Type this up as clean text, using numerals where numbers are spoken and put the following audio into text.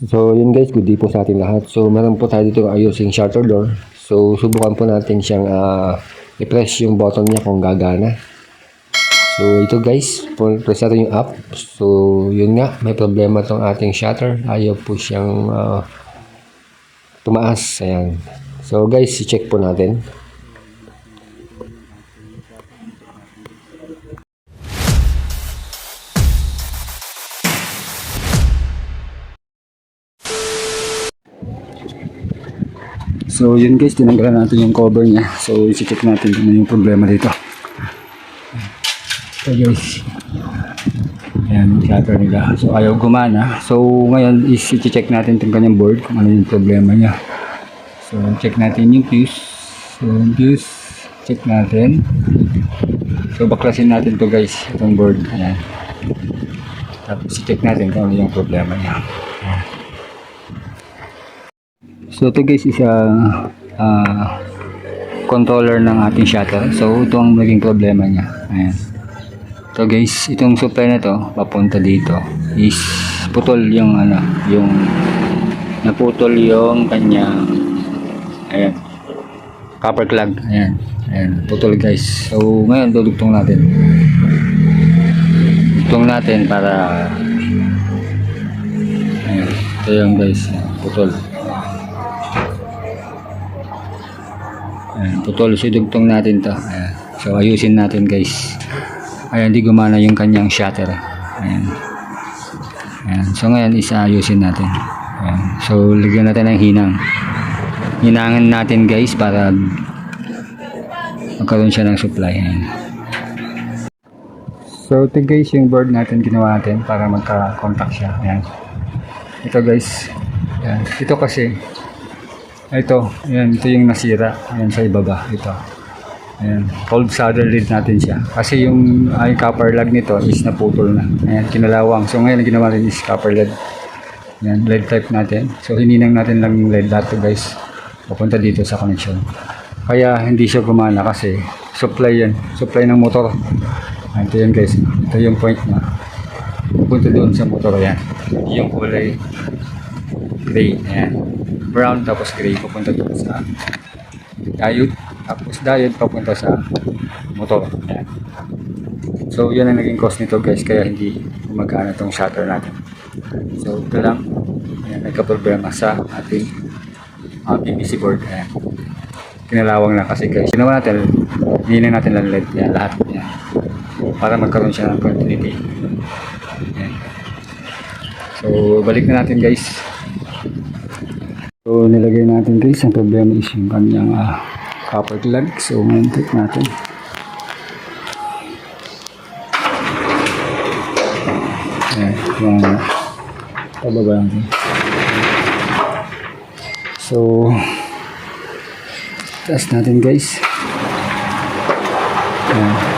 So yun guys, good day po sa ating lahat. So meron po tayo dito ayusing shutter door. So subukan po natin siyang i-press yung button niya kung gagana. So ito guys, press natin yung up. So yun nga, may problema tong ating shutter. Ayaw po siyang tumaas. Ayan. So guys, i-check po natin. So yun guys, tinanggalan natin yung cover niya. So i-check natin kung ano yung problema dito. So guys, ayan, shutter nila. So ayaw gumana. So ngayon i-check natin yung kanyang board kung ano yung problema niya. So check natin yung fuse. So yung fuse, check natin. So baklasin natin to guys, itong board. Ayan. Tapos i-check natin kung ano yung problema niya. So ito guys is controller ng ating shutter. So ito ang naging problema niya. Ayan. So guys, itong supply na to papunta dito is putol yung yung naputol yung kanyang copper plug. Ayan, putol guys. So ngayon dudugtong natin. Dugtong natin para ayan, ito yung guys, putol. Ayan, putol. So dugtong natin to. Ayan. So ayusin natin guys. Ayan, di gumana yung kanyang shutter. Ayan. Ayan. So ngayon ayusin natin. Ayan. So lagyan natin ng hinang. Hinangan natin guys para magkaroon siya ng supply. Ayan. So ito guys yung board natin ginawa natin para magka-contact siya. Ayan. Ito guys. Ayan. Ito kasi ito yung nasira. Ayan sa ibaba. Ito. Ayan, cold solder lead natin siya. Kasi yung copper lug nito is naputol na. Ayan, kinalawang. So ngayon ang ginawa natin is copper lead. Ayan, lead type natin. So hininang natin lang yung lead dito guys. Papunta dito sa connection. Kaya hindi siya gumana kasi supply yan. Supply ng motor. Ayan, ito yan guys. Ito yung point na pupunta doon sa motor. Ayan. Yung kulay gray. Ayan. Brown tapos gray. Pupunta doon sa diode. Tapos diode papunta sa motor. Ayan. So yan ang naging cause nito guys, kaya hindi gumagana itong shutter natin. So ito lang. Ayan, nagka-problema sa ating PVC board. Ayan. Kinalawang lang kasi guys. Ginawa natin, hininang natin lang LED. Ayan, lahat. Ayan. Para magkaroon siya ng continuity. Ayan. So balik na natin guys. So nilagay natin guys, ang problema is yung kanyang copper plug. So ngayon take natin. Ayan, yung pababa natin. So taas natin guys. Ayan.